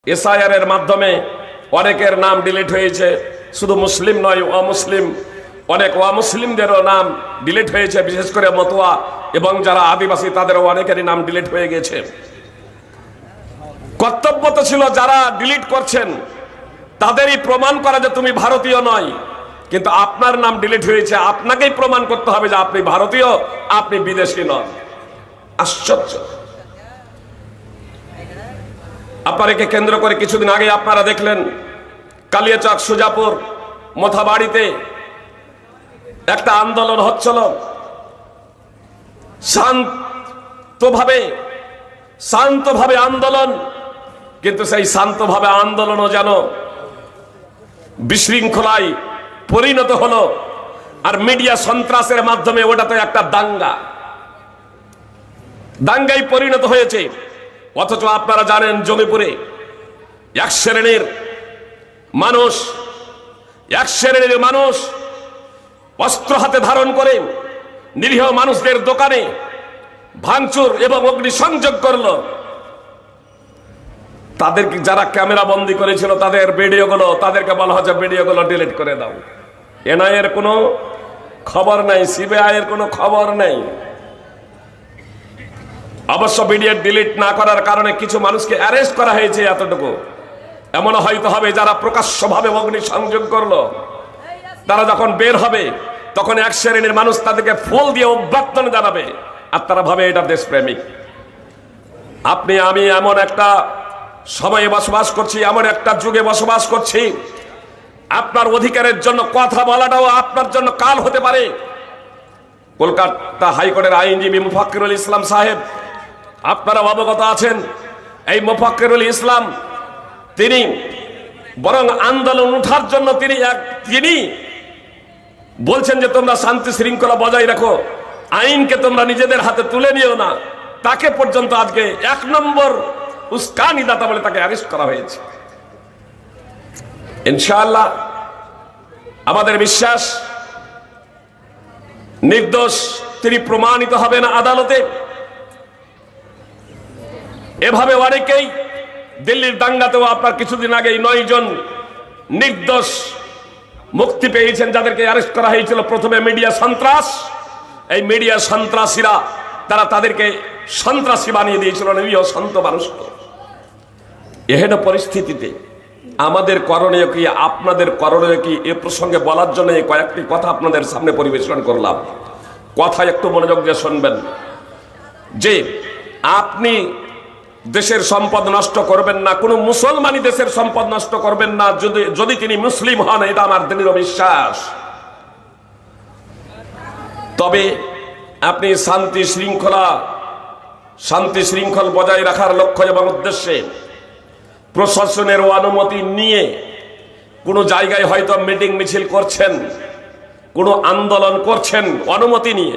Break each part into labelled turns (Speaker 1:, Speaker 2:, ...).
Speaker 1: SIR এর মাধ্যমে অনেকের নাম ডিলিট হয়েছে, শুধু মুসলিম নয়, অমুসলিম অনেক অমুসলিমদেরও নাম ডিলিট হয়েছে, বিশেষ করে মতুয়া এবং যারা আদিবাসী তাদেরও অনেকেরই নাম ডিলিট হয়ে গেছে। কর্তব্য তো ছিল যারা ডিলিট করছেন তাদেরই প্রমাণ করা যে তুমি ভারতীয় নয়, কিন্তু আপনার নাম ডিলিট হয়েছে, আপনাকেই প্রমাণ করতে হবে যে আপনি ভারতীয়, আপনি বিদেশি নন। আশ্চর্য। আপনাকে কেন্দ্র করে কিছুদিন আগে আপনারা দেখলেন কালিয়াচক, সুজাপুর, মোথাবাড়িতে একটা আন্দোলন হচ্ছিল। শান্তভাবে আন্দোলন, কিন্তু সেই শান্তভাবে আন্দোলনও যেন বিশৃঙ্খলায় পরিণত হলো। আর মিডিয়া সন্ত্রাসের মাধ্যমে ওটা তো একটা দাঙ্গায় পরিণত হয়েছে। অথচ আপনারা জানেন জমিপুরে এক শ্রেণীর মানুষ অস্ত্র হাতে ধারণ করে নিরীহ মানুষদের দোকানে ভাঙচুর এবং অগ্নিসংযোগ করলো। তাদেরকে যারা ক্যামেরা বন্দী করেছিল তাদের ভিডিওগুলো, তাদেরকে বলা হচ্ছে ভিডিওগুলো ডিলিট করে দাও। এনআইএর কোনো খবর নাই, সিবিআই এর কোনো খবর নেই। অবশ্য ভিডিও ডিলিট না করার কারণে কিছু মানুষকে অ্যারেস্ট করা হয়েছে, এতটুকু। এমন হয়তো হবে যারা প্রকাশ্যভাবে অগ্নিসংযোগ করলো, তারা যখন বের হবে তখন এক শ্রেণীর মানুষ তাদেরকে ফুল দিয়ে অভ্যর্থনা জানাবে, আর তারা ভাবে এটা দেশপ্রেমিক। আপনি আমি এমন একটা সময়ে বসবাস করছি, এমন একটা যুগে বসবাস করছি, আপনার অধিকারের জন্য কথা বলাটাও আপনার জন্য কাল হতে পারে। কলকাতা হাইকোর্টের আইনজীবী মোফাক্কিরুল ইসলাম সাহেব, আপনারা অবগত আছেন, এই মোফাক্কিরুল ইসলাম তিনি বরং আন্দোলন উঠার জন্য তিনি বলছেন যে তোমরা শান্তি শৃঙ্খলা বজায় রাখো, আইনকে তোমরা নিজেদের হাতে তুলে নিও না। তাকে পর্যন্ত আজকে 1 নম্বর উস্কানি দাতা বলে তাকে অ্যারেস্ট করা হয়েছে। ইনশাআল্লাহ আমাদের বিশ্বাস নির্দোষ তিনি প্রমাণিত হবেন আদালতে। এভাবে অনেকেই দিল্লির দাঙ্গাতেও আপনার কিছুদিন আগে 9 জন নির্দোষ মুক্তি পেয়েছেন, যাদেরকে অ্যারেস্ট করা হয়েছিল প্রথমে মিডিয়া সন্ত্রাস। এই মিডিয়া সন্ত্রাসীরা তারা তাদেরকে সন্ত্রাসী বানিয়ে দিয়েছিল নিরীহ শান্ত মানুষকে। এহেন পরিস্থিতিতে আমাদের করণীয় কি, আপনাদের করণীয় কি, এ প্রসঙ্গে বলার জন্য এই কয়েকটি কথা আপনাদের সামনে পরিবেশন করলাম। কথা একটু মনোযোগ দিয়ে শুনবেন। যে আপনি দেশের সম্পদ নষ্ট করবেন না, কোনো মুসলমানই দেশের সম্পদ নষ্ট করবেন না, যদি তিনি মুসলিম হন, এটা আমার দৃঢ় বিশ্বাস। তবে আপনি শান্তি শৃঙ্খল বজায় রাখার লক্ষ্য এবং উদ্দেশ্যে প্রশাসনের অনুমতি নিয়ে কোনো জায়গায় হয়তো মিটিং মিছিল করছেন, কোনো আন্দোলন করছেন অনুমতি নিয়ে,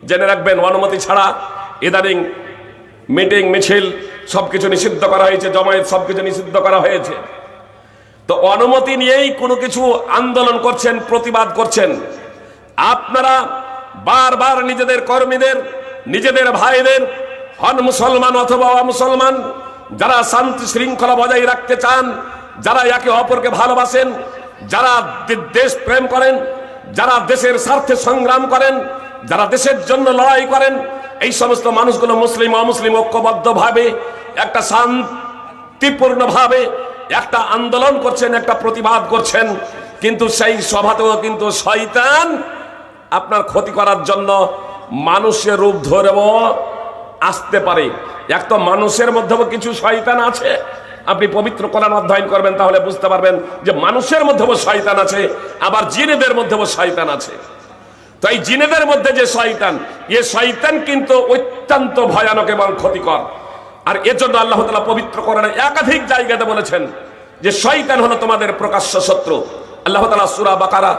Speaker 1: জেনে রাখবেন অনুমতি ছাড়া ইদানিং মিটিং মিছিল সবকিছু নিষিদ্ধ করা হয়েছে, জমায়েত সবকিছু নিষিদ্ধ করা হয়েছে। তো অনুমতি নিয়েই কোনো কিছু আন্দোলন করছেন, প্রতিবাদ করছেন, আপনারা বারবার নিজেদের কর্মীদের, নিজেদের ভাইদের, হন মুসলমান অথবা অমুসলমান, যারা শান্তি শৃঙ্খলা বজায় রাখতে চান, যারা একে অপরকে ভালোবাসেন, যারা দেশ প্রেম করেন, যারা দেশের স্বার্থে সংগ্রাম করেন, যারা দেশের জন্য লড়াই করেন, এই সমস্ত মানুষগুলো মুসলিম অমুসলিম ঐক্যবদ্ধভাবে একটা শান্তিপূর্ণভাবে একটা আন্দোলন করছেন, একটা প্রতিবাদ করছেন। কিন্তু সেই সভাতেও কিন্তু শয়তান আপনার ক্ষতি করার জন্য মানুষের রূপ ধরেও আসতে পারে। এক তো মানুষের মধ্যেও কিছু শয়তান আছে, আপনি পবিত্র কোরআন অধ্যয়ন করবেন তাহলে বুঝতে পারবেন যে মানুষের মধ্যেও শয়তান আছে, আবার জিনেদের মধ্যেও শয়তান আছে। তো এই জিনেদের মধ্যে যে শয়তান, এ শয়তান কিন্তু অত্যন্ত ভয়ানক এবং ক্ষতিকর। আর এর জন্য আল্লাহ তাআলা পবিত্র কোরআনে একাধিক জায়গাতে বলেছেন যে শয়তান হলো তোমাদের প্রকাশ্য শত্রু। আল্লাহ তাআলা সূরা বাকারা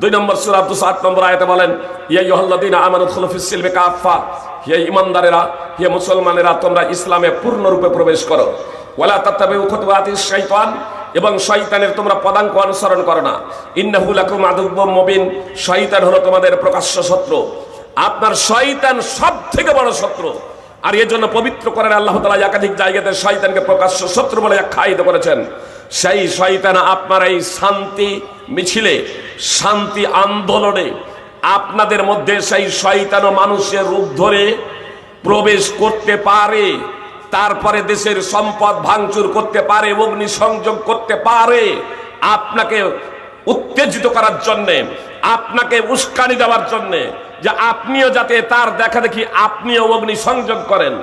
Speaker 1: 2 নম্বর সূরা 208 নম্বর আয়াতে বলেন, ইয়া আইয়ুহাল্লাযীনা আমানু উদখুলু ফিস সিলমি কাফা, হে ঈমানদারেরা, হে মুসলমানেরা, তোমরা ইসলামে পূর্ণরূপে প্রবেশ করো। ওয়ালা তাত্তাবিউ খুতুওয়াতিশ শাইতান, এবং শয়তানের তোমরা পদাঙ্ক অনুসরণ করো না। ইন্নাহু লাকুম আদুউম মুবিন, শয়তান হলো তোমাদের প্রকাশ্য শত্রু। আপনার শয়তান সবথেকে বড় শত্রু। আর এর জন্য পবিত্র করেন আল্লাহ তাআলা একাধিক জায়গাতে শয়তানকে প্রকাশ্য শত্রু বলে আখ্যায়িত করেছেন। সেই শয়তান আপনার এই শান্তি মিছিলে, শান্তি আন্দোলনে আপনাদের মধ্যে সেই শয়তান ও মানুষের রূপ ধরে প্রবেশ করতে পারে, তারপরে দেশের সম্পদ ভাঙচুর করতে পারে, অগ্নি সংযোগ করতে পারে, আপনাকে উত্তেজিত করার জন্যে, আপনাকে উস্কানি দেওয়ার জন্যে, যে আপনিও যাতে তার দেখা দেখি আপনিও অগ্নি সংযোগ করেন,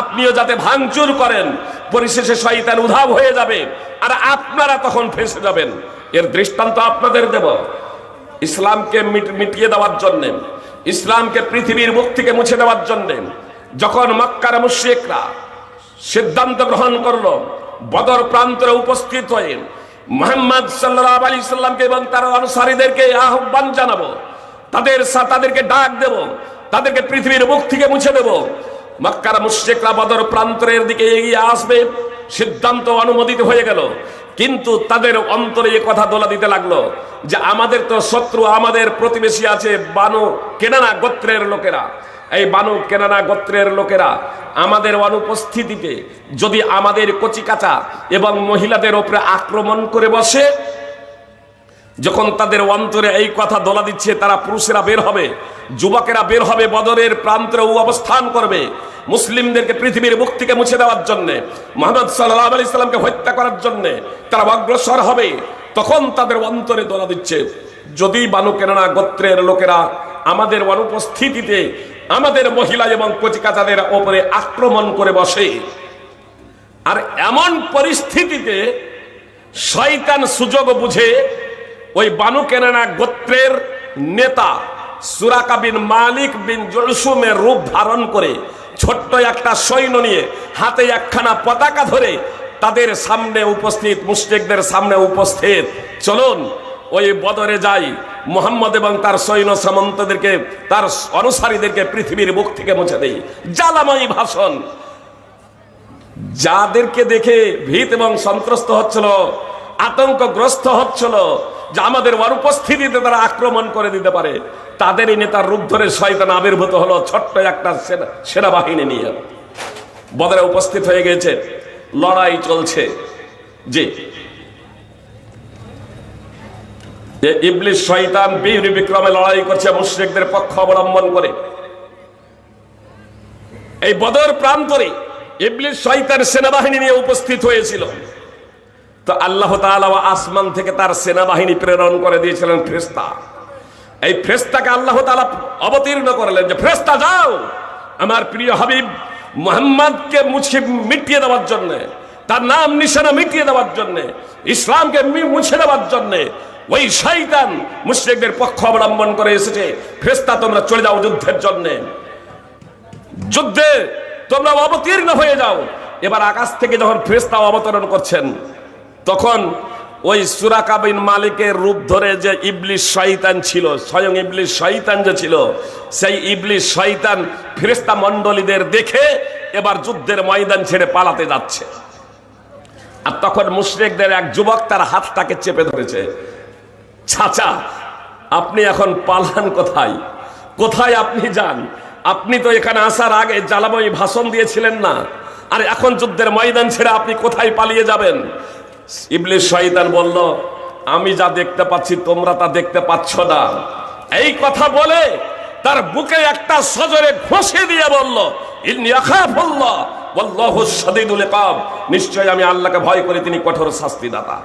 Speaker 1: আপনিও যাতে ভাঙচুর করেন, পরিশেষে শয়তান উধাও হয়ে যাবে আর আপনারা তখন ফেঁসে যাবেন। এর দৃষ্টান্ত আপনাদের দেব। ইসলামকে মিটিয়ে দেওয়ার জন্যে, ইসলামকে পৃথিবীর মুখ থেকে মুছে দেওয়ার জন্যে যখন মক্কার মুশরিকরা সিদ্ধান্ত গ্রহণ করলো বদর প্রান্তরে উপস্থিত হয়ে মুহাম্মদ সাল্লাল্লাহু আলাইহি সাল্লামকে এবং তার অনুসারীদেরকে আহ্বান জানাবো, তাদেরকে ডাক দেব, তাদেরকে পৃথিবীর মুখ থেকে মুছে দেব, মক্কার মুশরিকরা বদর প্রান্তরের দিকে এগিয়ে আসবে, সিদ্ধান্ত অনুমোদিত হয়ে গেল। কিন্তু তাদের অন্তরে এই কথা দোলা দিতে লাগলো যে আমাদের তো শত্রু, আমাদের প্রতিবেশী আছে বানু কেনানা গোত্রের লোকেরা। এই বানু কেনানা গোত্রের লোকেরা আমাদের অনুপস্থিতিতে যদি আমাদের কচিকাঁচা এবং মহিলাদের উপরে আক্রমণ করে বসে, যখন তাদের অন্তরে এই কথা দোলা দিচ্ছে, তারা পুরুষেরা বের হবে, যুবকেরা বের হবে, বদরের প্রান্তরে অবস্থান করবে মুসলিমদেরকে পৃথিবীর মুখ থেকে মুছে দেওয়ার জন্য, মুহাম্মদ সাল্লাল্লাহু আলাইহি সাল্লামকে হত্যা করার জন্য তারা অগ্রসর হবে। তখন তাদের অন্তরে দোলা দিচ্ছে, যদি বানু কেনানা গোত্রের লোকেরা আমাদের অনুপস্থিতিতে আমাদের মহিলা এবং কচিকাচাদের উপরে আক্রমণ করে বসে, আর এমন পরিস্থিতিতে শয়তান সুযোগ বুঝে ওই বানু কেনানা গোত্রের নেতা সুরাকা বিন মালিক বিন জুলসুমের রূপ ধারণ করে ছোট্ট একটা সৈন্য নিয়ে হাতে একখানা পতাকা ধরে তাদের সামনে উপস্থিত, মুশরিকদের সামনে উপস্থিত, চলুন ওই বদরে যাই, মুহাম্মদ এবং তার সৈন্য সামন্তদেরকে, তার অনুসারীদেরকে পৃথিবীর মুখ থেকে মুছে দেই। জ্বালাময়ী ভাষণ। যাদেরকে দেখে ভীত এবং সন্ত্রস্ত হচ্ছিল, আতঙ্কগ্রস্ত হচ্ছিল যে আমাদের অনুপস্থিতিতে তারা আক্রমণ করে দিতে পারে, তাদেরই নেতার রূপ ধরে শয়তান আবির্ভূত হলো ছোট্ট একটা সেনাবাহিনী নিয়ে। বদরে উপস্থিত হয়ে গেছে, লড়াই চলছে। যে ইবলিস শয়তান বীর বিক্রমে লড়াই করছে মুশরিকদের পক্ষ অবলম্বন করে। এই বদর প্রান্তরে ইবলিস শয়তান সেনাবাহিনী নিয়ে উপস্থিত হয়েছিল। তো আল্লাহ তাআলা আসমান থেকে তার সেনাবাহিনী প্রেরণ করে দিয়েছিলেন ফেরেশতা। এই ফেরেশতাকে আল্লাহ তাআলা অবতীর্ণ করলেন যে ফেরেশতা যাও আমার প্রিয় হাবিব মুহাম্মদকে মিটিয়ে দেওয়ার জন্য, তার নাম নিশানা মিটিয়ে দেওয়ার জন্য, ইসলামকে মুছে দেওয়ার জন্য ওই শয়তান মুশরিকদের পক্ষ অবলম্বন করে এসেছে। ফেরেশতা তোমরা চলে যাও যুদ্ধের জন্য, যুদ্ধে তোমরা অবতীর্ণ হয়ে যাও। এবার আকাশ থেকে যখন ফেরেশতা অবতরণ করছেন, তখন ওই সুরাকা বিন মালিকের রূপ ধরে যে ইবলিস শয়তান ছিল, স্বয়ং ইবলিস শয়তান যে ছিল, সেই ইবলিস শয়তান ফেরেশতা মণ্ডলীদের দেখে এবার যুদ্ধের ময়দান ছেড়ে পালাতে যাচ্ছে। আর তখন মুশরিকদের এক যুবক তার হাতটাকে চেপে ধরেছে, চাচা আপনি এখন পালান কোথায়? কোথায় আপনি যান? আপনি তো এখানে আসার আগে জ্বালাময়ী ভাষণ দিয়েছিলেন না, আর এখন যুদ্ধের ময়দান ছেড়ে আপনি কোথায় পালিয়ে যাবেন? ইবলিস শয়তান বলল, আমি যা দেখতে পাচ্ছি তোমরা তা দেখতে পাচ্ছ না। এই কথা বলে তার বুকে একটা সজোরে ঘষে দিয়ে বলল, ইন্নী আখাফুল্লাহ ওয়াল্লাহু শাদীদুল ইকাব, নিশ্চয় আমি আল্লাহকে ভয় করি, তিনি কঠোর শাস্তিদাতা।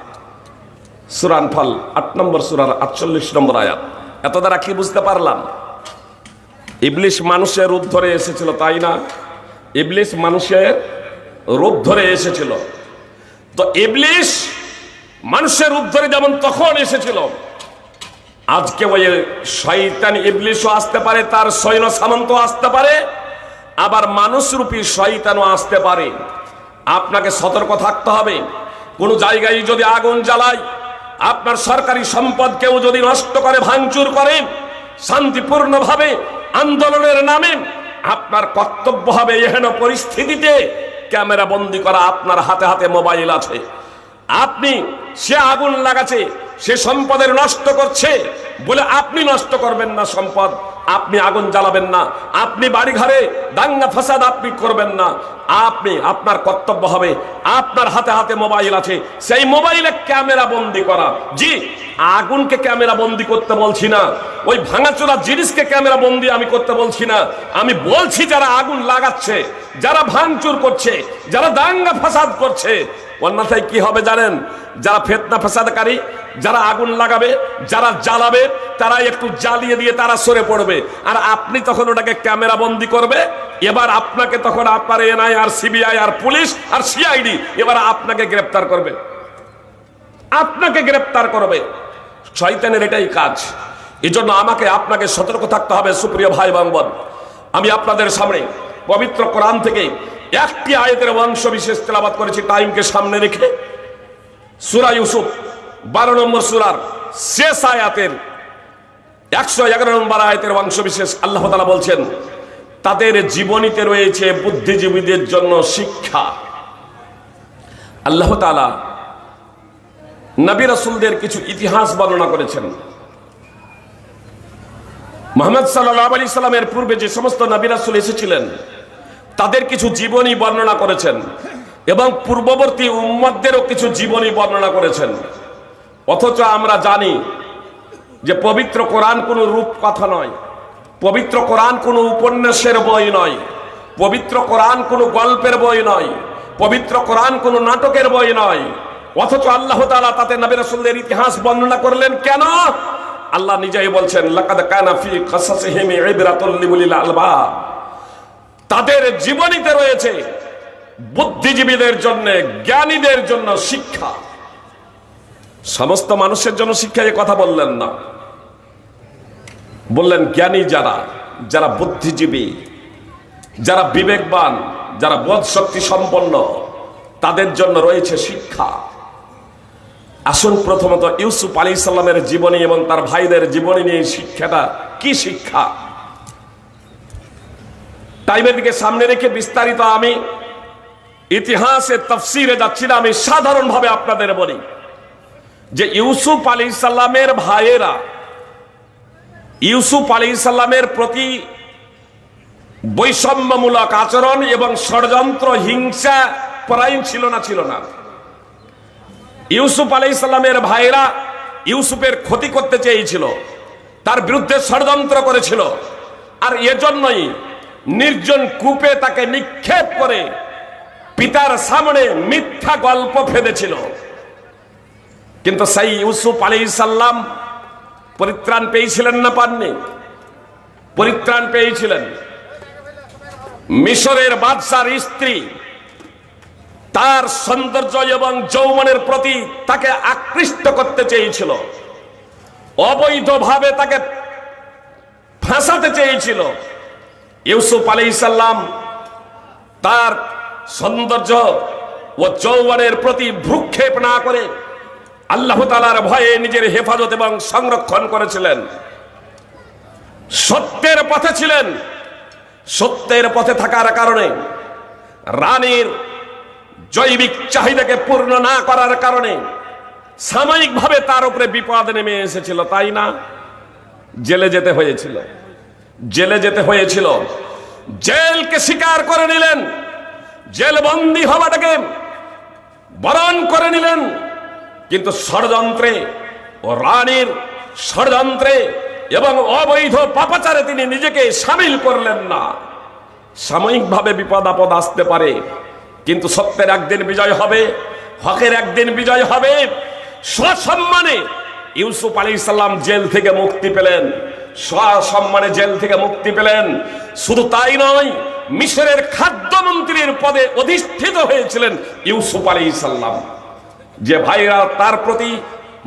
Speaker 1: সূরা আনফাল 8 নম্বর সূরার 48 নম্বর আয়াত। এত দ্বারা কি বুঝতে পারলাম? ইবলিস মানুষের রূপ ধরে এসেছিল, তাই না? ইবলিস মানুষের রূপ ধরে এসেছিল। তো ইবলিস মানুষের রূপ ধরে যেমন তখন এসেছিল, আজকে ওই শয়তান ইবলিসও আসতে পারে, তার সৈন্য সামন্ত আসতে পারে, আবার মানুষরূপী শয়তানও আসতে পারে। আপনাকে সতর্ক থাকতে হবে। কোন জায়গায় যদি আগুন জ্বালায়, আপনার সরকারি সম্পদ কেউ যদি নষ্ট করে, ভাঙচুর করে, শান্তিপূর্ণভাবে আন্দোলনের নামে আপনার কর্তব্য হবে এহেন পরিস্থিতিতে ক্যামেরা বন্দী করা। আপনার হাতে হাতে মোবাইল আছে, আপনি সে আগুন লাগাচ্ছে, সে সম্পদের নষ্ট করছে বলে আপনি নষ্ট করবেন না সম্পদ, আপনি আগুন জ্বালাবেন না, আপনি বাড়ি ঘরে দাঙ্গা ফাসাদ আপনি করবেন না। আপনি, আপনার কর্তব্য হবে, আপনার হাতে হাতে মোবাইল আছে, সেই মোবাইলে ক্যামেরা বন্দি করা। জি, আগুনকে ক্যামেরা বন্দি করতে বলছি না, ওই ভাঙাচোরা জিনিসকে ক্যামেরা বন্দি আমি করতে বলছি না। আমি বলছি যারা আগুন লাগাচ্ছে, যারা ভাঙচুর করছে, যারা দাঙ্গা ফাসাদ করছে, অন্যথায় কি হবে জানেন? যারা ফিতনা ফাসাদকারী, যারা আগুন লাগাবে, যারা জ্বালাবে, তারা একটু জ্বালিয়ে দিয়ে তারা সরে পড়বে, আর আপনি তখন ওটাকে ক্যামেরা বন্দি করবে। এবার আপনাকে তখন আপনার এনআই আর সিবিআই আর পুলিশ আর সিআইডি এবার আপনাকে গ্রেফতার করবে, আপনাকে গ্রেফতার করবে। শয়তানের এটাই কাজ। এই জন্য আমাকে আপনাকে সতর্ক থাকতে হবে। সুপ্রিয় ভাই বোন, আমি আপনাদের সামনে পবিত্র কোরআন থেকে একটি আয়াতের অংশ বিশেষ তেলাওয়াত করেছি টাইমকে সামনে রেখে। সূরা ইউসুফ 12 নম্বর সূরার শেষ আয়াতের 111 নম্বর আয়াতের অংশ বিশেষ আল্লাহ তাআলা বলছেন, তাদের জীবনীতে রয়েছে বুদ্ধিজীবীদের জন্য শিক্ষা। আল্লাহ তাআলা নবী রাসূলদের কিছু ইতিহাস বর্ণনা করেছেন। মুহাম্মদ সাল্লাল্লাহু আলাইহি সাল্লামের পূর্বে যে সমস্ত নবী রাসূল এসেছিলেন তাদের কিছু জীবনী বর্ণনা করেছেন, এবং পূর্ববর্তী উম্মতদেরও কিছু জীবনী বর্ণনা করেছেন। অথচ আমরা জানি যে পবিত্র কোরআন কোনো রূপকথা নয়, পবিত্র কোরআন কোনো উপন্যাসের বই নয়, পবিত্র কোরআন কোনো গল্পের বই নয়, পবিত্র কোরআন কোনো নাটকের বই নয়। অথচ আল্লাহ তাআলা তাতে নবী রাসূলদের ইতিহাস বর্ণনা করলেন কেন? আল্লাহ নিজেই বলছেন, লাকাদ কানা ফি কাসাসিহিম ইবরাতুল লিউলিল আলবাব। তাদের জীবনীতে রয়েছে বুদ্ধিজীবীদের জন্য, জ্ঞানীদের জন্য শিক্ষা। সমস্ত মানুষের জন্য শিক্ষা এ কথা বললেন না, বললেন জ্ঞানী যারা, যারা বুদ্ধিজীবী, যারা বিবেকবান, যারা বোধ শক্তি সম্পন্ন, তাদের জন্য রয়েছে শিক্ষা। আসুন প্রথমত ইউসুফ আলাইহিস সালামের জীবনী এবং তার ভাইদের জীবনী নিয়ে শিক্ষাটা কি শিক্ষা, টাইমের দিকে সামনে রেখে বিস্তারিত আমি ইতিহাসে তাফসীরে যাচ্ছি না। আমি সাধারণভাবে আপনাদের বলি যে ইউসুফ আলাইহিস সালামের ভাইয়েরা ইউসুফ আলাইহিস সালামের প্রতি বৈষম্যমূলক আচরণ এবং ষড়যন্ত্র, হিংসা পরায়ণ ছিল না? ছিল না। ইউসুফ আলাইহিস সালামের ভাইয়েরা ইউসুফের ক্ষতি করতে চেয়েছিল, তার বিরুদ্ধে ষড়যন্ত্র করেছিল, আর এজন্যই নির্জন কূপে তাকে নিক্ষেপ করে পিতার সামনে মিথ্যা গল্প ফেঁদেছিল। কিন্তু সেই ইউসুফ আলাইহিস সালাম পরিত্রাণ পেয়েছিলেন না পাননি? পরিত্রাণ পেয়েছিলেন। মিশরের বাদশার স্ত্রী তার সৌন্দর্য এবং যৌবনের প্রতি তাকে আকৃষ্ট করতে চেয়েছিল, অবৈধভাবে তাকে ফাঁসাতে চেয়েছিল। ইউসুফ আলাইহিস সালাম তার সৌন্দর্য ও যৌবনের প্রতি ভ্রুক্ষেপ না করে আল্লাহ তাআলার ভয়ে নিজের হেফাজত এবং সংরক্ষণ করেছিলেন। সত্যের পথে ছিলেন। সত্যের পথে থাকার কারণে, রানীর জৈবিক চাহিদাকে পূর্ণ না করার কারণে সাময়িকভাবে তার উপরে বিপদ নেমে এসেছিল, তাই না? জেলে যেতে হয়েছিল, জেলে যেতে হয়েছিল। জেলকে স্বীকার করে নিলেন, জেলবন্দি হওয়াটাকে বরণ করে নিলেন। কিন্তু ষড়যন্ত্রে ও রানীর ষড়যন্ত্রে এবং অবৈধ পাপাচারে তিনি নিজেকে সামিল করলেন না। সাময়িকভাবে বিপদ আপদ আসতে পারে, কিন্তু সত্যের একদিন বিজয় হবে, হকের একদিন বিজয় হবে। সসম্মানে ইউসুফ আলাইহিস সালাম জেল থেকে মুক্তি পেলেন, সসম্মানে জেল থেকে মুক্তি পেলেন। শুধু তাই নয়, মিশরের খাদ্যমন্ত্রীর পদে অধিষ্ঠিত হয়েছিলেন ইউসুফ আলাইহিস সালাম। যে ভাইরা তার প্রতি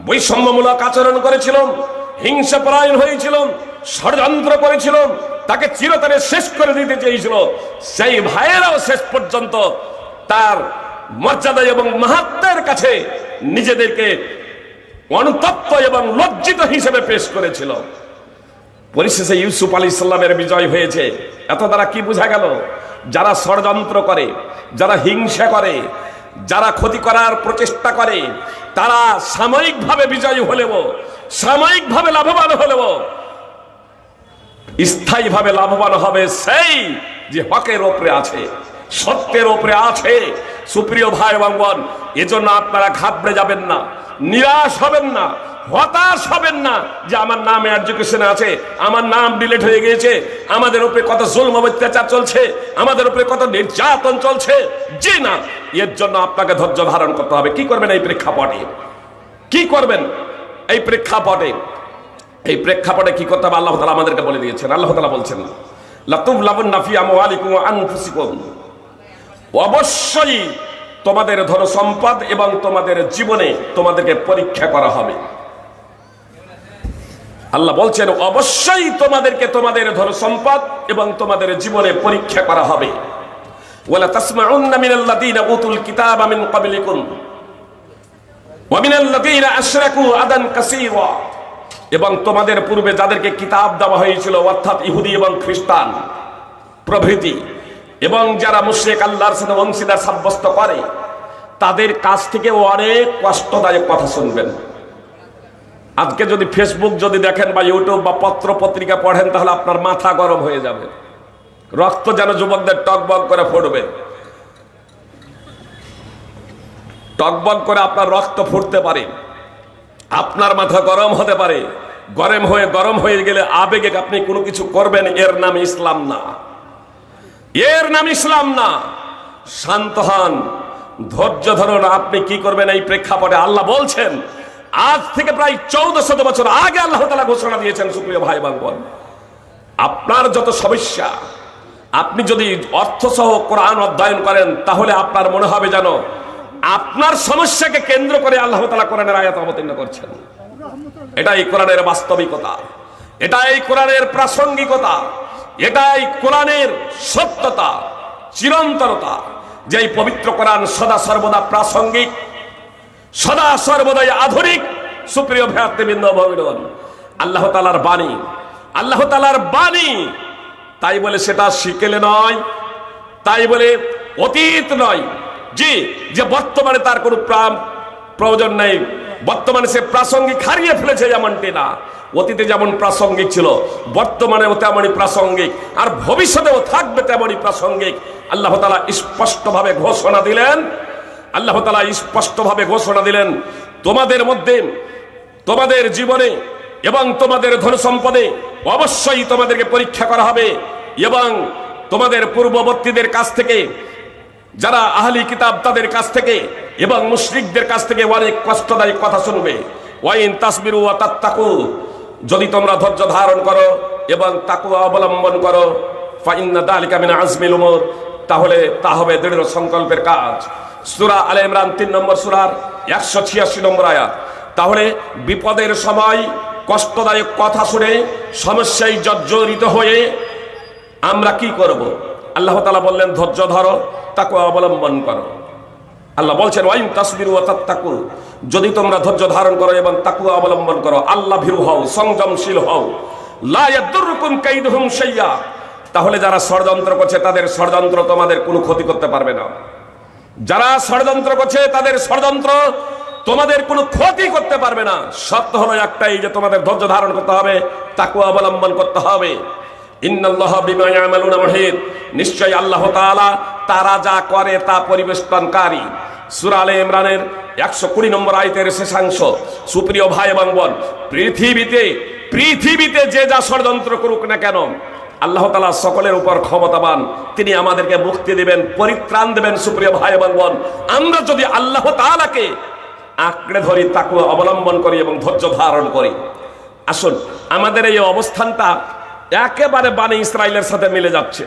Speaker 1: বৈষম্যমূলক আচরণ করেছিল, হিংসাপরায়ণ হয়েছিল, ষড়যন্ত্র করেছিল, তাকে চিরতরে শেষ করে দিতে চেয়েছিল, সেই ভাইয়েরাও শেষ পর্যন্ত তার মর্যাদা এবং মাহাত্ম্যের কাছে নিজেদেরকে অনুতপ্ত এবং লজ্জিত হিসেবে পেশ করেছিল। পরিশেষে ইউসুফ আলাইহিস সালামের বিজয় হয়েছে। এত দ্বারা কি বোঝা গেল? যারা ষড়যন্ত্র করে, যারা হিংসা করে, যারা ক্ষতি করার প্রচেষ্টা করে, তারা সাময়িকভাবে বিজয়ী হলেও, সাময়িকভাবে লাভবান হলেও স্থায়ীভাবে লাভবান হবে সেই যে হকের ওপরে আছে, সত্যের ওপরে আছে। সুপ্রিয় ভাই এবং বোন, এজন্য আপনারা ঘাবড়ে যাবেন না, নিরাশ হবেন না, হতাশ হবেন না যে আমার নাম এডুকেশনে আছে, আমার নাম ডিলিট হয়ে গিয়েছে, আমাদের উপরে কত জুলম অত্যাচার চলছে, আমাদের উপরে কত নির্যাতন চলছে। জি না, এর জন্য আপনাকে ধৈর্য ধারণ করতে হবে। কি করবেন এই প্রেক্ষাপটে? কি করবেন এই প্রেক্ষাপটে? এই প্রেক্ষাপটে কি করতে হবে আল্লাহ তাআলা আমাদেরকে বলে দিয়েছেন। আল্লাহ তাআলা বলছেন, লাতুবলাবুন্না ফি আমওয়ালিকুম ওয়া আনফুসিকুম, অবশ্যই তোমাদের ধন সম্পদ এবং তোমাদের জীবনে তোমাদেরকে পরীক্ষা করা হবে। আল্লাহ বলছেন অবশ্যই তোমাদেরকে তোমাদের ধন সম্পদ এবং তোমাদের জীবনে পরীক্ষা করা হবে। ওয়ালা তাসমাউন্না মিনাল্লাযীনা উতুল কিতাবা মিন ক্বাবলিকুম ওয়া মিনাল্লাযীনা আশরাকু আদান কাসীরা, এবং তোমাদের পূর্বে যাদেরকে কিতাব দেওয়া হয়েছিল অর্থাৎ ইহুদি এবং খ্রিস্টান প্রভৃতি, এবং যারা মুশরিক আল্লাহর সাথে অংশীদার সাব্যস্ত করে, তাদের কাছ থেকে অনেক কষ্টদায়ক কথা শুনবেন। আজকে যদি ফেসবুক যদি দেখেন বা ইউটিউব বা পত্র পত্রিকা পড়েন, তাহলে আপনার মাথা গরম হয়ে যাবে, রক্ত যেন যুবকদের টকবক করে ফুটবে, টকবক করে আপনার রক্ত ফুটতে পারে, আপনার মাথা গরম হতে পারে। গরম হয়ে গেলে আবেগে আপনি কোনো কিছু করবেন, এর নাম ইসলাম না, এর নাম ইসলাম না। শান্ত হন, ধৈর্য ধরুন। আপনি কি করবেন এই প্রেক্ষাপটে? আল্লাহ বলছেন আজ থেকে প্রায় 1400 বছর আগে আল্লাহ তাআলা ঘোষণা দিয়েছেন। সুপ্রিয় ভাই বোন, আপনার যত সমস্যা, আপনি যদি অর্থসহ কোরআন অধ্যয়ন করেন, তাহলে আপনার মনে হবে যেন আপনার সমস্যাকে কেন্দ্র করে আল্লাহ তাআলা কোরআনের আয়াত অবতীর্ণ করছেন। এটাই কোরআনের বাস্তবিকতা, এটাই কোরআনের প্রাসঙ্গিকতা, এটাই কোরআনের সত্যতা, চিরন্তনতা। যেই পবিত্র কোরআন সদা সর্বদা প্রাসঙ্গিক, সদা সর্বদাই আধুনিক। সুপ্রিয় ভ্রাতৃবৃন্দ, ভগবান আল্লাহ তাআলার বাণী, আল্লাহ তাআলার বাণী, তাই বলে সেটা শিকেলে নয়, তাই বলে অতীত নয়। জি, যে বর্তমানে তার কোনো প্রয়োজন নেই, বর্তমানে সে প্রাসঙ্গিক হারিয়ে ফেলেছে এমনটি না। অতীতে যেমন প্রাসঙ্গিক ছিল, বর্তমানেও তেমনই প্রাসঙ্গিক, আর ভবিষ্যতেও থাকবে তেমনই প্রাসঙ্গিক। আল্লাহ তাআলা স্পষ্টভাবে ঘোষণা দিলেন, আল্লাহ তাআলা স্পষ্টভাবে ঘোষণা দিলেন, তোমাদের মধ্যে, তোমাদের জীবনে এবং তোমাদের ধন সম্পদে অবশ্যই তোমাদেরকে পরীক্ষা করা হবে, এবং তোমাদের পূর্ববর্তীদের কাছ থেকে, যারা আহলি কিতাব তাদের কাছ থেকে এবং মুশরিকদের কাছ থেকে অনেক কষ্টদায়ক কথা শুনবে। ওয়াইন তাসবিরু ওয়া তাত্তাকু, যদি তোমরা ধৈর্য ধারণ করো এবং তাকওয়া অবলম্বন করো, ফাইন্না যালিকা মিন আজমিল উমুর, তাহলে তা হবে দৃঢ় সংকল্পের কাজ। সূরা আলে ইমরান 3 নম্বর সূরার 186 নম্বর আয়াত। তাহলে বিপদের সময় কষ্টদায়ক কথা শুনে সমস্যায় জর্জরিত হয়ে আমরা কি করব? আল্লাহ তাআলা বললেন ধৈর্য ধরো, তাকওয়া অবলম্বন করো। আল্লাহ বলছেন ওয়াইন তাসবিরু ওয়া তাত্তাকু, যদি তোমরা ধৈর্য ধারণ করো এবং তাকওয়া অবলম্বন করো, আল্লাহ ভীরু হও, সংযমশীল হও, লা ইয়াদুররুকুম কাইদুহুম শাইয়া, তাহলে যারা ষড়যন্ত্র করছে তাদের ষড়যন্ত্র তোমাদের কোনো ক্ষতি করতে পারবে না। যারা ষড়যন্ত্র করছে তাদের ষড়যন্ত্র তোমাদের কোনো ক্ষতি করতে পারবে না। শর্ত হলো একটাই, যে তোমাদের ধৈর্য ধারণ করতে হবে, তাকওয়া অবলম্বন করতে হবে। ইন্নাল্লাহা বিমা ইয়ামালুনা মুহিত, নিশ্চয়ই আল্লাহ তাআলা তারা যা করে তা পরিবেষ্টনকারী। সূরা আলে ইমরানের 120 নম্বর আয়াতের শেষাংশ। সুপ্রিয় ভাই এবং বোন, পৃথিবীতে যে যা ষড়যন্ত্র করুক না কেন, আল্লাহ তাআলা সকলের উপর ক্ষমতাবান, তিনি আমাদেরকে মুক্তি দিবেন, পরিত্রাণ দেবেন। সুপ্রিয় ভাই এবং বোন, আমরা যদি আল্লাহ তাআলাকে আঁকড়ে ধরি, তাকওয়া অবলম্বন করি এবং ধৈর্য ধারণ করি, আসুন আমাদের এই অবস্থানটা একেবারে বানি ইসরাইলের সাথে মিলে যাচ্ছে।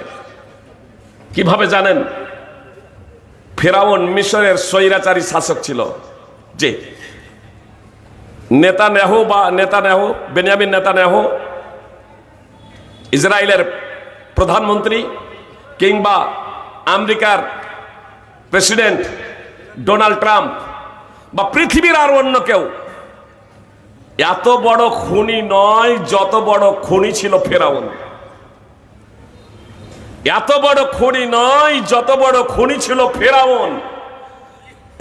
Speaker 1: কিভাবে জানেন? ফেরাউন মিশরের স্বৈরাচারী শাসক ছিল। যে নেতানিয়াহু বেনিয়ামিন নেতানিয়াহু ইসরায়েলের প্রধানমন্ত্রী, কিংবা আমেরিকার প্রেসিডেন্ট ডোনাল্ড ট্রাম্প, বা পৃথিবীর আর অন্য কেউ এত বড় খুনি নয় যত বড় খুনি ছিল ফেরাউন। এত বড় খুনি নয় যত বড় খুনি ছিল ফেরাউন।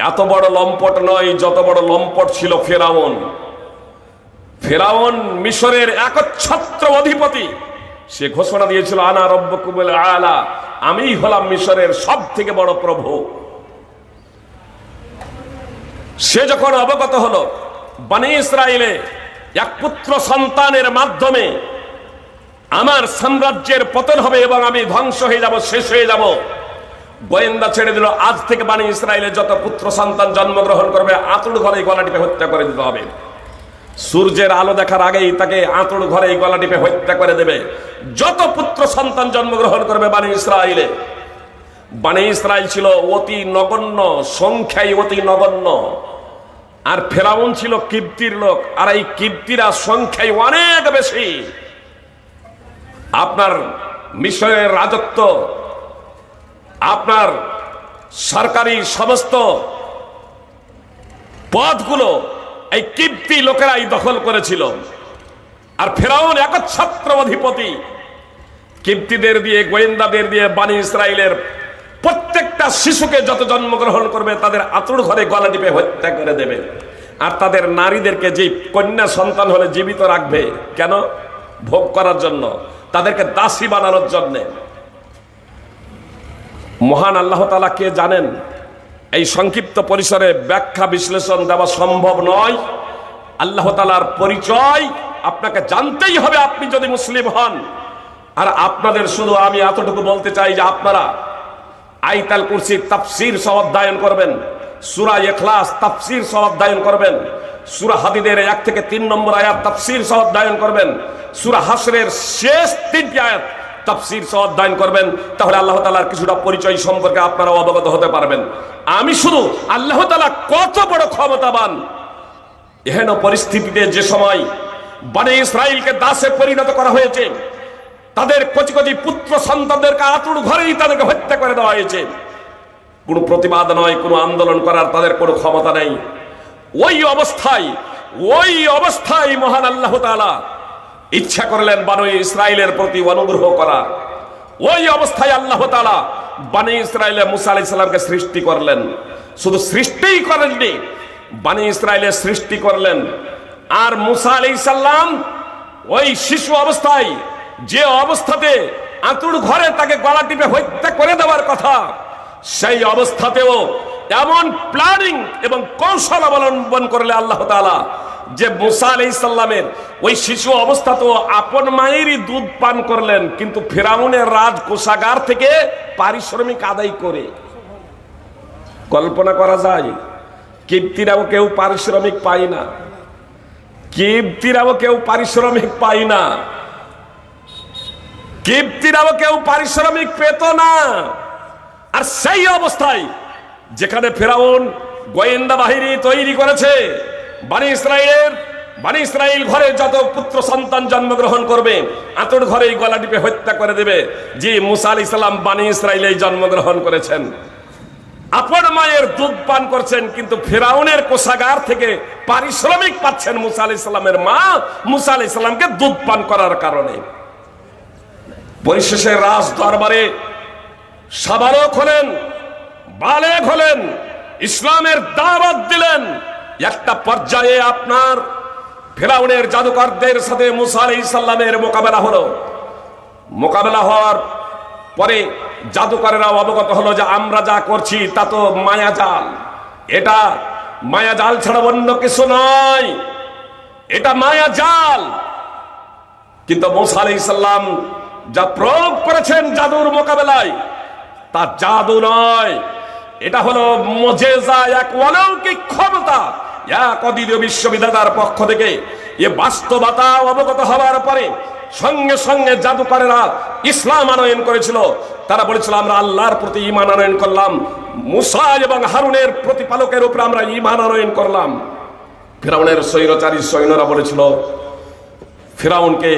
Speaker 1: এত বড় লম্পট নয় যত বড় লম্পট ছিল ফেরাউন। ফেরাউন মিশরের একচ্ছত্র অধিপতি, সে ঘোষণা দিয়েছিল আনা রব্বুকুমুল আলা, আমিই হলাম মিশরের সব থেকে বড় প্রভু। সে যখন অবগত হলো বনী ইসরাইলে এক পুত্র সন্তানের মাধ্যমে আমার সাম্রাজ্যের পতন হবে এবং আমি ধ্বংস হয়ে যাব, শেষ হয়ে যাব, গোয়েন্দা ছেড়ে দিল আজ থেকে বনী ইসরাইলে যত পুত্র সন্তান জন্মগ্রহণ করবে আঁতুড় ঘরে গলা টিপে হত্যা করে দিতে হবে। সূর্যের আলো দেখার আগেই তাকে আঁতুড় ঘরে গলা টিপে হত্যা করে দেবে যত পুত্র সন্তান জন্মগ্রহণ করবে বনী ইসরাইলে। বনী ইসরাইল ছিল অতি নগণ্য, সংখ্যায় অতি নগণ্য, আর ফেরাউন ছিল কিপ্তির লোক, আর এই কিপ্তিরা সংখ্যায় অনেক বেশি। আপনার মিশরের রাজত্ব, আপনার সরকারি সমস্ত পদগুলো এই কিপ্তি লোকেরাই দখল করেছিল। আর ফেরাউন একচ্ছত্র অধিপতি, কিপ্তিদের দিয়ে, গোয়েন্দাদের দিয়ে বনী ইসরাইলের প্রত্যেকটা শিশুকে যত জন্মগ্রহণ করবে তাদের আঁতুড় ঘরে গলা টিপে হত্যা করে দেবে। আর তাদের নারীদেরকে, যে কন্যা সন্তান হলে জীবিত রাখবে, কেন? ভোগ করার জন্য, তাদেরকে দাসী বানানোর জন্য। মহান আল্লাহ তাআলা কে জানেন? এই সংক্ষিপ্ত পরিসরে ব্যাখ্যা বিশ্লেষণ দেওয়া সম্ভব নয়। আল্লাহ তাআলার পরিচয় আপনাকে জানতেই হবে আপনি যদি মুসলিম হন। আর আপনাদের শুধু আমি এতটুকু বলতে চাই যে আপনারা আয়াতুল কুরসি তাফসীর সহ অধ্যয়ন করবেন, সূরা ইখলাস তাফসীর সহ অধ্যয়ন করবেন, সূরা হাদীদের 1 থেকে 3 নম্বর আয়াত তাফসীর সহ অধ্যয়ন করবেন, সূরা হাশরের শেষ 3টি আয়াত তাফসীর সহ অধ্যয়ন করবেন। তাহলে আল্লাহ তাআলার কিছুটা পরিচয় সম্পর্কে আপনারা অবগত হতে পারবেন। আমি শুধু আল্লাহ তাআলা কত বড় ক্ষমতাবান, এহেন পরিস্থিতিতে যে সময় বনী ইসরাইলকে দাসে পরিণত করা হয়েছে, তাদের কচি কচি পুত্র সন্তানদেরকে আঁতুড় ঘরেই তাদেরকে হত্যা করে দেওয়া হয়েছে, কোনো প্রতিবাদ নয়, কোনো আন্দোলন করার তাদের কোনো ক্ষমতা নেই। ওই অবস্থায় মহান আল্লাহ তাআলা ইচ্ছা করলেন বনী ইসরাইলের প্রতি অনুগ্রহ করার। ওই অবস্থায় আল্লাহ তাআলা বনী ইসরাইলে মুসা আলাইহিস সালামকে সৃষ্টি করলেন। শুধু সৃষ্টিই করেননি, বনী ইসরাইলের সৃষ্টি করলেন। আর মুসা আলাইহিস সালাম ওই শিশু অবস্থায়, যে অবস্থাতে আঁতুড় ঘরে তাকে গলা টিপে হত্যা করে দেওয়ার কথা, সেই অবস্থাতেও এমন প্ল্যানিং এবং কৌশল অবলম্বন করলে আল্লাহ তাআলা যে মুসা আলাইহিস সালামের ওই শিশু অবস্থাতেও আপন মায়েরই দুধ পান করলেন, কিন্তু ফিরাউনের রাজ কোষাগার থেকে পারিশ্রমিক আদায় করে। কল্পনা করা যায়? কিপ্তিরাও কেউ পারিশ্রমিক পায় না, কিপ্তিরাও কেউ পারিশ্রমিক পায় না, কিপ্তিরাও কেউ পারিশ্রমিক পেত না। আর সেই অবস্থায় যেখানে ফেরাউন গোয়েন্দা বাহিনী তৈরি করেছে, বনী ইসরাইল ঘরে যত পুত্র সন্তান জন্মগ্রহণ করবে আঁতুড় ঘরেই গলা টিপে হত্যা করে দেবে। যে মুসা আলাইহিস সালাম বনী ইসরাইলে জন্মগ্রহণ করেছেন, আপন মায়ের দুধ পান করছেন, কিন্তু ফেরাউনের কোষাগার থেকে পারিশ্রমিক পাচ্ছেন মুসা আলাইহিস সালামের মা মুসা আলাইহিস সালামকে দুধ পান করার কারণে। পরিশেষে রাজ দরবারে সাবালক হলেন, বালেগ হলেন, ইসলামের দাওয়াত দিলেন। একটা পর্যায়ে আপনার ফেরাউনের জাদুকরদের সাথে মুসা আলাইহিস সালামের মোকাবেলা হলো। মোকাবেলা হওয়ার পরে জাদুকরেরা অবগত হলো যে আমরা যা করছি তা তো মায়াজাল, এটা মায়াজাল ছাড়া অন্য কিছু নয়, এটা মায়াজাল। কিন্তু মুসা আলাইহিস সালাম যা প্রয়োগ করেছেন জাদুর মোকাবেলায়, তা জাদু নয়, এটা হলো মুজিজা, এক অলৌকিক ক্ষমতা, এক অদ্বিতীয় বিশ্ববিধাতার পক্ষ থেকে। এ বাস্তবতা অবগত হওয়ার পরে সঙ্গে সঙ্গে জাদুকরেরা ইসলাম আনয়ন করেছিল। তারা বলেছিল আমরা আল্লাহর প্রতি ঈমান আনয়ন করলাম, মুসা এবং হারুনের প্রতিপালকের উপর আমরা ঈমান আনয়ন করলাম। ফিরাউনের স্বৈরাচারী সৈন্যরা বলেছিল, ফিরাউনকে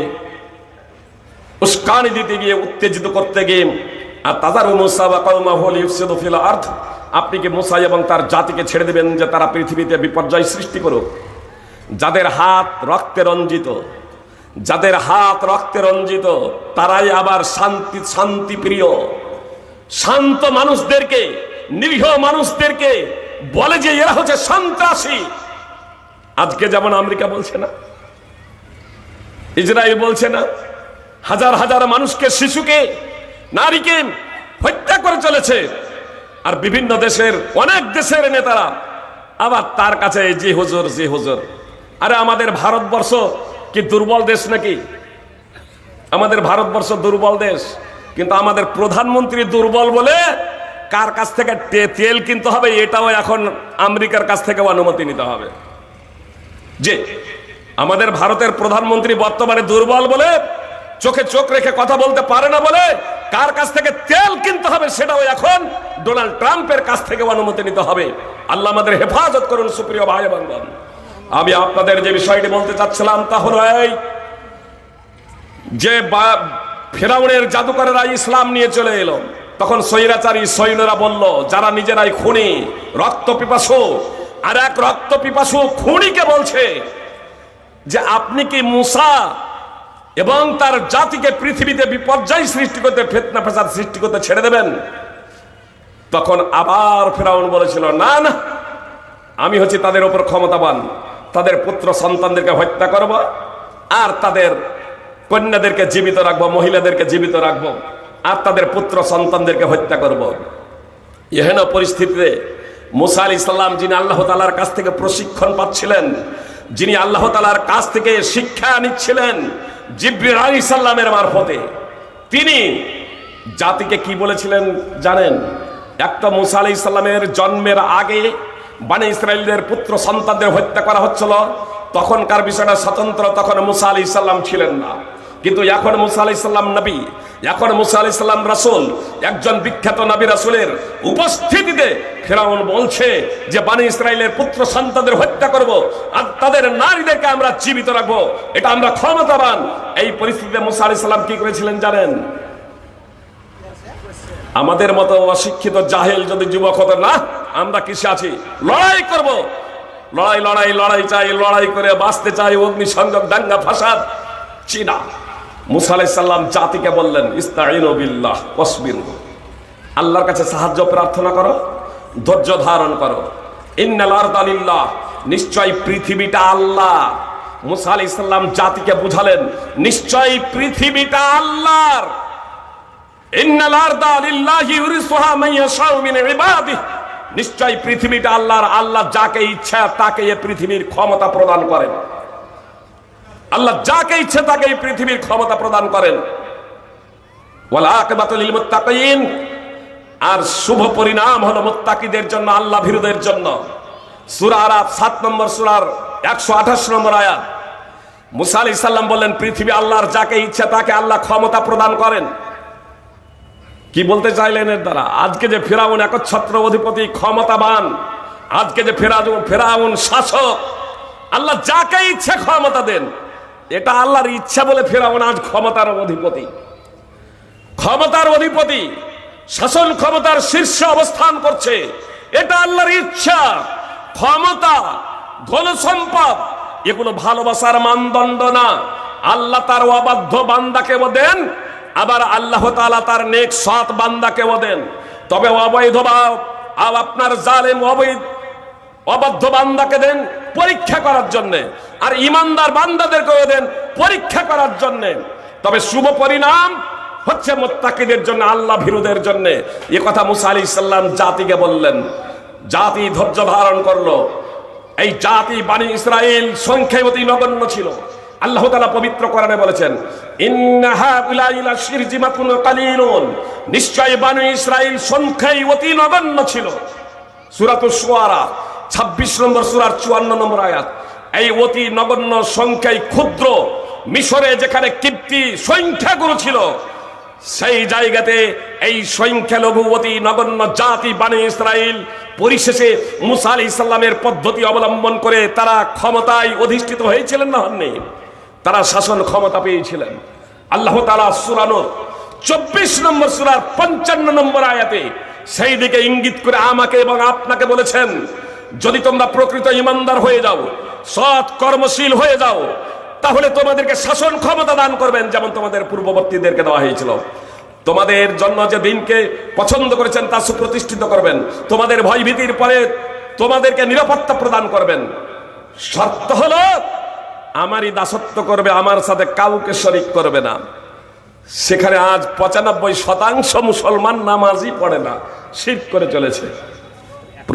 Speaker 1: উস্কানি দিতে গিয়ে, উত্তেজিত করতে গিয়ে, আর তাজারু মুসা ওয়া কওমাহু লিইফসিদু ফিল আরদ, আপনি কি মুসা এবং তার জাতিকে ছেড়ে দেবেন যে তারা পৃথিবীতে বিপর্যয় সৃষ্টি করুক? যাদের হাত রক্তে রঞ্জিত, যাদের হাত রক্তে রঞ্জিত, তারাই আবার শান্তিপ্রিয়, শান্ত মানুষদেরকে, নিরীহ মানুষদেরকে বলে যে এরা হচ্ছে সন্ত্রাসী। আজকে যেমন আমেরিকা বলছে না, ইসরায়েল বলছে না, হাজার হাজার মানুষকে, শিশুকে, নারীকে হত্যা করে চলেছে। আর বিভিন্ন দেশের, অনেক দেশের নেতারা আবার তার কাছে জি হুজুর, জি হুজুর। আরে আমাদের ভারতবর্ষ কি দুর্বল দেশ নাকি? আমাদের ভারতবর্ষ দুর্বল দেশ, কিন্তু আমাদের প্রধানমন্ত্রী দুর্বল বলে কার কাছ থেকে তেল কিনতে হবে এটাও এখন আমেরিকার কাছ থেকে অনুমতি নিতে হবে। যে আমাদের ভারতের প্রধানমন্ত্রী বর্তমানে দুর্বল বলে, চোখে চোখ রেখে কথা বলতে পারে না বলে কার কাছ থেকে তেল কিনতে হবে সেটাও এখন ডোনাল্ড ট্রাম্পের কাছ থেকে অনুমতি নিতে হবে। আল্লাহ আমাদের হেফাজত করুন। সুপ্রিয় ভাই বান্ধব, আমি আপনাদের যে বিষয়টি বলতে চাচ্ছিলাম তা হলো এই যে ফেরাউনের জাদুকরেরা ইসলাম নিয়ে চলে এলো, তখন স্বৈরাচারী সৈন্যরা বলল, যারা নিজেরাই খুনি, রক্ত পিপাসু, আর এক রক্ত পিপাসু খুনিকে বলছে যে আপনি কি মুসা এবং তার জাতিকে পৃথিবীতে বিপর্যয় সৃষ্টি করতে, ফিতনা ফাসাদ সৃষ্টি করতে ছেড়ে দেবেন? তখন আবার ফেরাউন বলেছিল, না না, আমি হচ্ছি তাদের উপর ক্ষমতাবান, তাদের পুত্র সন্তানদেরকে হত্যা করব, আর তাদের কন্যাদেরকে জীবিত রাখবো, মহিলাদেরকে জীবিত রাখবো, আর তাদের পুত্র সন্তানদেরকে হত্যা করব। এহেন পরিস্থিতিতে মুসা আলাইহিস সালাম, যিনি আল্লাহ তাআলার কাছ থেকে প্রশিক্ষণ পাচ্ছিলেন, যিনি আল্লাহ তাআলার কাছ থেকে শিক্ষা নিচ্ছিলেন জিবরিল আলাইহিস সালামের মারফতে, তিনি জাতিকে কি বলেছিলেন জানেন? একটা মুসা আলাইহিস সালামের জন্মের আগে বনি ইসরাইলদের পুত্র সন্তানদের হত্যা করা হচ্ছিল, তখনকার বিষয়টা স্বতন্ত্র, তখন মুসা আলাইহিস সালাম ছিলেন না। কিন্তু এখন মুসা আলাইহিস সালাম নবী, এখন মুসা আলাইহিস সালাম রাসূল, একজন বিখ্যাত নবী রাসূলের উপস্থিতিতে ফেরাউন বলছে যে বনি ইসরাইলের পুত্র সন্তানদের হত্যা করব, আর তাদের নারীদেরকে আমরা জীবিত রাখবো, এটা আমরা ক্ষমতাবান। এই পরিস্থিতিতে মুসা আলাইহিস সালাম কি করেছিলেন জানেন? আমাদের মতো অশিক্ষিত জাহেল যদি যুবক হতো, না আমরা কিসে আছি, লড়াই করব, লড়াই লড়াই লড়াই চাই, লড়াই করে বাঁচতে চাই, অগ্নি সংযোগ, দাঙ্গা ফাসাদ চিনা। মুসা আলাইহিস সালাম জাতিকে বললেন, ইস্তাঈনু বিল্লাহ ওয়াসবিরু, আল্লাহর কাছে সাহায্য প্রার্থনা করো, ধৈর্য ধারণ করো। ইন্নাল আরদা লিল্লাহ, নিশ্চয় পৃথিবীটা আল্লাহ। মুসা আলাইহিস সালাম জাতিকে বুঝালেন, নিশ্চয় পৃথিবীটা আল্লাহর। ইন্নাল আরদা লিল্লাহি ইউরিসুহা মান ইয়াশাউ মিন ইবাদিহি, নিশ্চয় পৃথিবীটা আল্লাহর, আল্লাহ যাকে ইচ্ছা তাকে এই পৃথিবীর ক্ষমতা প্রদান করেন। আল্লাহ যাকে ইচ্ছে তাকে এই পৃথিবীর ক্ষমতা প্রদান করেন। ওয়াল আকিবাতু লিল মুত্তাকিন, আর শুভ পরিণাম হলো মুত্তাকিদের জন্য, আল্লাহ ভীরুদের জন্য। সূরা আরাফ 7 নম্বর সূরার 128 নম্বর আয়াত। মুসা আলাইহিস সালাম বললেন, পৃথিবী আল্লাহর, যাকে ইচ্ছা তাকে আল্লাহ ক্ষমতা প্রদান করেন। কি বলতে চাইলেন এর দ্বারা? আজকে যে ফেরাউন একচ্ছত্র অধিপতি, ক্ষমতাবান, আজকে যে ফেরাউন শাসক, আল্লাহ যাকে ইচ্ছা ক্ষমতা দেন, এটা আল্লাহর ইচ্ছা বলে ফেরাউন আজ ক্ষমতার অধিপতি, ক্ষমতার অধিপতি, শাসন ক্ষমতার শীর্ষে অবস্থান করছে। এটা আল্লাহর ইচ্ছা। ক্ষমতা, ধন সম্পদ এগুলো ভালোবাসার মানদণ্ড না। আল্লাহ তার অবাধ্য বান্দাকেও দেন, আবার আল্লাহ তাআলা তার নেক সৎ বান্দাকেও দেন। তবে অবৈধ বা আপনার জালেম অবাধ্য বান্দাকে দেন পরীক্ষা করার জন্যে, আর ইমানদার বান্দাদেরকেও দেন পরীক্ষা করার জন্যে। তবে শুভ পরিণাম হচ্ছে মুত্তাকিদের জন্য, আল্লাহ ভীরুদের জন্য। এ কথা মুসা আলাইহিস সালাম জাতিকে বললেন। জাতি ধৈর্য ধারণ করলো। এই জাতি বনি ইসরাইল সংখ্যায় অতি নগণ্য ছিল। আল্লাহ তাআলা পবিত্র কোরআনে বলেছেন, ইন্নাহা উলাইলা শিরজিমাতুন কালিলুন, নিশ্চয় বনি ইসরাইল সংখ্যায় অতি নগণ্য ছিল। সূরাতুশ শুআরা 26 নম্বর সূরার 54 নম্বর আয়াত। এই অতি নগণ্য সংখ্যায় ক্ষুদ্র মিশরে যেখানে কিপ্তি সংখ্যাগুরু ছিল, সেই জায়গাতে এই সংখ্যালঘু অতি নগণ্য জাতি বনি ইসরাইল পরিশেষে মুসা আলাইহিস সালামের পদ্ধতি অবলম্বন করে তারা ক্ষমতায় অধিষ্ঠিত হয়েছিলেন না, হননি? তারা শাসন ক্ষমতা পেয়েছিলেন। আল্লাহ তাআলা সূরা নূর 24 নম্বর সূরার 55 নম্বর আয়াতে সেই দিকে ইঙ্গিত করে আমাকে এবং আপনাকে বলেছেন, যদি তোমরা প্রকৃত ঈমানদার হয়ে যাও, সৎ কর্মশীল হয়ে যাও, তাহলে তোমাদেরকে শাসন ক্ষমতা দান করবেন, যেমন তোমাদের পূর্ববর্তীদেরকে দেওয়া হয়েছিল। তোমাদের জন্য যে দিনকে পছন্দ করেছেন তা সুপ্রতিষ্ঠিত করবেন, তোমাদের ভয়ভীতির পরে তোমাদেরকে নিরাপত্তা প্রদান করবেন। শর্ত হলো আমারই দাসত্ব করবে, আমার সাথে কাউকে শরীক করবে না। সেখানে আজ 95% মুসলমান নামাজই পড়ে না, শিরক করে চলেছে।